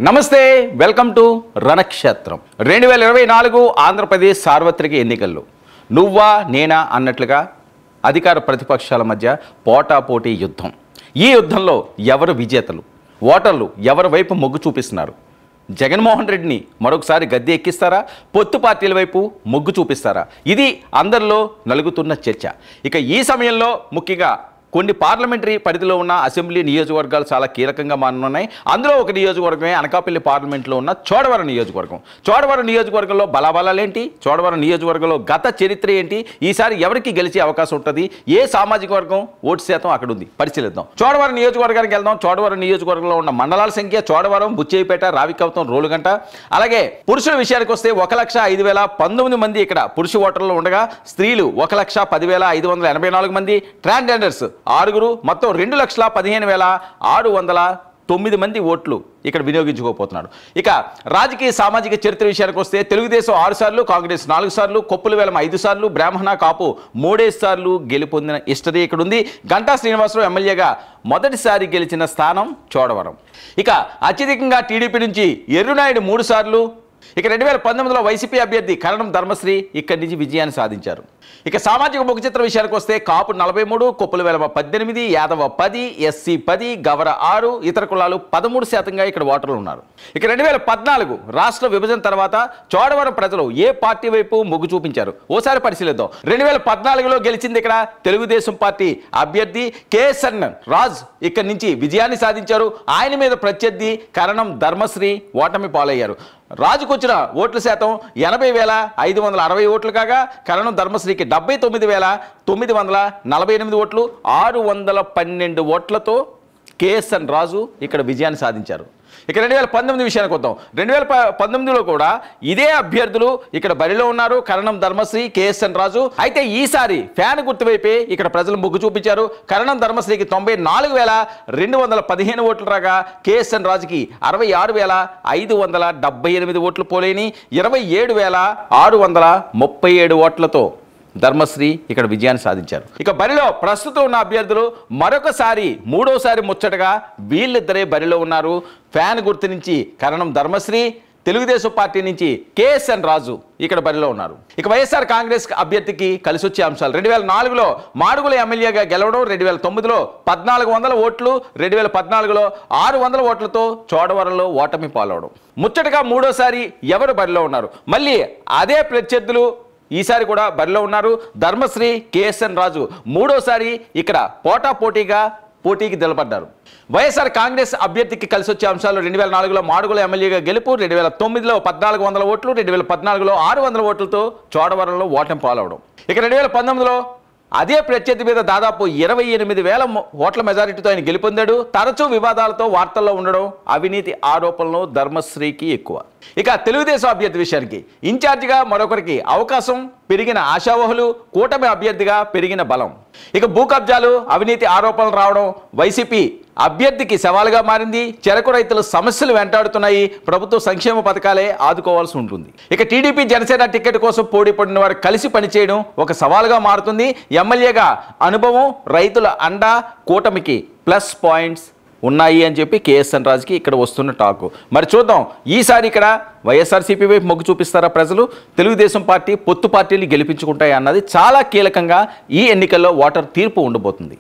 నమస్తే welcome to రణక్షేత్రం 2024 Andhra Pradesh సార్వత్రిక ఎన్నికల్లో నువ్వా నేనా అన్నట్లుగా అధికార ప్రతిపక్షాల మధ్య పోటాపోటీ యుద్ధం. ఈ యుద్ధంలో ఎవరు విజేతలు, ఓటర్లు ఎవరి వైపు మొగ్గు చూపిస్తున్నారు? జగన్మోహన్ రెడ్డిని మరొకసారి గద్దె ఎక్కిస్తారా, పొత్తు పార్టీల వైపు మొగ్గు చూపిస్తారా? ఇది అందరిలో నలుగుతున్న చర్చ. ఇక ఈ సమయంలో ముఖ్యంగా కొన్ని పార్లమెంటరీ పరిధిలో ఉన్న అసెంబ్లీ నియోజకవర్గాలు చాలా కీలకంగా మారనున్నాయి. అందులో ఒక నియోజకవర్గమే అనకాపల్లి పార్లమెంట్లో ఉన్న చోడవరం నియోజకవర్గం. చోడవరం నియోజకవర్గంలో బలాబలాలేంటి, చోడవరం నియోజకవర్గంలో గత చరిత్ర ఏంటి, ఈసారి ఎవరికి గెలిచే అవకాశం ఉంటుంది, ఏ సామాజిక వర్గం ఓటు శాతం అక్కడ ఉంది, పరిశీలిద్దాం. చోడవరం నియోజకవర్గానికి వెళ్దాం. చోడవరం నియోజకవర్గంలో ఉన్న మండలాల సంఖ్య చోడవరం, బుచ్చేయిపేట, రావికవతం, రోలుగంట. అలాగే పురుషుల విషయానికి వస్తే 1,05,019 మంది ఇక్కడ పురుష ఓటర్లు ఉండగా స్త్రీలు 1,10,584 మంది, ట్రాన్స్జెండర్స్ 6, మొత్తం 2,15,609 మంది ఓట్లు ఇక్కడ వినియోగించుకోకపోతున్నాడు. ఇక రాజకీయ సామాజిక చరిత్ర విషయానికి వస్తే తెలుగుదేశం 6 సార్లు, కాంగ్రెస్ 4 సార్లు, కొప్పుల వేలం 5 సార్లు, బ్రాహ్మణ కాపు 3 సార్లు గెలుపొందిన హిస్టరీ ఇక్కడ ఉంది. గంటా శ్రీనివాసరావు ఎమ్మెల్యేగా మొదటిసారి గెలిచిన స్థానం చోడవరం. ఇక అత్యధికంగా టీడీపీ నుంచి ఎర్రునాయుడు 3 సార్లు. ఇక 2019లో వైసీపీ అభ్యర్థి కరణం ధర్మశ్రీ ఇక్కడి నుంచి విజయాన్ని సాధించారు. ఇక సామాజిక ముఖ చిత్ర విషయానికి వస్తే కాపు 43, కొప్పుల వేల 18, యాదవ 10, ఎస్సీ 10, గవర 6, ఇతర కులాలు 13% ఇక్కడ ఓటర్లు ఉన్నారు. ఇక 2014 రాష్ట్ర విభజన తర్వాత చోడవరం ప్రజలు ఏ పార్టీ వైపు మొగ్గు చూపించారు ఓసారి పరిశీలిద్దాం. 2014లో గెలిచింది ఇక్కడ తెలుగుదేశం పార్టీ అభ్యర్థి కేఎస్ఎన్ రాజ్ ఇక్కడి నుంచి విజయాన్ని సాధించారు. ఆయన మీద ప్రత్యర్థి కరణం ధర్మశ్రీ ఓటమి పాలయ్యారు. రాజుకు వచ్చిన ఓట్ల శాతం 80,560 ఓట్లు కాగా కరణం ధర్మశ్రీకి 79,948 ఓట్లు, 612 ఓట్లతో కేఎస్ఎన్ రాజు ఇక్కడ విజయాన్ని సాధించారు. ఇక 2019 విషయానికి వద్దాం. 2019లో కూడా ఇదే అభ్యర్థులు ఇక్కడ బరిలో ఉన్నారు, కరణం ధర్మశ్రీ, కేఎస్ఎన్ రాజు. అయితే ఈసారి ఫ్యాన్ గుర్తువైపే ఇక్కడ ప్రజలు మొగ్గు చూపించారు. కరణం ధర్మశ్రీకి 94,215 ఓట్లు రాగా కేఎస్ఎన్ రాజుకి 66,578 ఓట్లు పోలేని 27,637 ఓట్లతో ధర్మశ్రీ ఇక్కడ విజయాన్ని సాధించారు. ఇక బరిలో ప్రస్తుతం ఉన్న అభ్యర్థులు మరొకసారి మూడోసారి ముచ్చటగా వీళ్ళిద్దరే బరిలో ఉన్నారు. ఫ్యాన్ గుర్తు నుంచి కరణం ధర్మశ్రీ, తెలుగుదేశం పార్టీ నుంచి కేఎస్ఎన్ రాజు ఇక్కడ బరిలో ఉన్నారు. ఇక వైఎస్ఆర్ కాంగ్రెస్ అభ్యర్థికి కలిసి వచ్చే అంశాలు 2004లో మాడుగుల ఎమ్మెల్యేగా గెలవడం, 2009లో 1,400 ఓట్లు, 2014లో 600 ఓట్లతో చోడవరంలో ఓటమి పాలవడం. ముచ్చటగా మూడోసారి ఎవరు బరిలో ఉన్నారు? మళ్ళీ అదే ప్రత్యర్థులు ఈసారి కూడా బరిలో ఉన్నారు. ధర్మశ్రీ, కేఎస్ఎన్ రాజు మూడోసారి ఇక్కడ పోటీకి నిలబడ్డారు. వైఎస్ఆర్ కాంగ్రెస్ అభ్యర్థికి కలిసి వచ్చే అంశాలు 2004లో మాడుగుల ఎమ్మెల్యేగా గెలుపు, 2009లో 1,400 ఓట్లు, 2014లో 600 ఓట్లతో చోడవరంలో ఓటమి పాలవడం. ఇక 2019లో అదే ప్రత్యర్థి మీద దాదాపు 28,000 ఓట్ల మెజారిటీతో ఆయన గెలుపొందాడు. తరచూ వివాదాలతో వార్తల్లో ఉండడం, అవినీతి ఆరోపణలు ధర్మశ్రీకి ఎక్కువ. ఇక తెలుగుదేశం అభ్యర్థి విషయానికి ఇన్ఛార్జిగా మరొకరికి అవకాశం, పెరిగిన ఆశావహులు, కూటమి అభ్యర్థిగా పెరిగిన బలం. ఇక భూ కబ్జాలు, అవినీతి ఆరోపణలు రావడం వైసీపీ అభ్యర్థికి సవాలుగా మారింది. చెరకు రైతుల సమస్యలు వెంటాడుతున్నాయి. ప్రభుత్వ సంక్షేమ పథకాలే ఆదుకోవాల్సి ఉంటుంది. ఇక టీడీపీ జనసేన టికెట్ కోసం పోటీ పడిన వారు కలిసి పనిచేయడం ఒక సవాలుగా మారుతుంది. ఎమ్మెల్యేగా అనుభవం, రైతుల అండా, కూటమికి ప్లస్ పాయింట్స్ ఉన్నాయి అని చెప్పి కేఎస్ఎన్ రాజుకి ఇక్కడ వస్తున్న టాకు. మరి చూద్దాం ఈసారి ఇక్కడ వైఎస్ఆర్సీపీ వైపు మొగ్గు చూపిస్తారా ప్రజలు, తెలుగుదేశం పార్టీ పొత్తు పార్టీలు గెలిపించుకుంటాయి అన్నది చాలా కీలకంగా ఈ ఎన్నికల్లో ఓటర్ తీర్పు ఉండబోతుంది.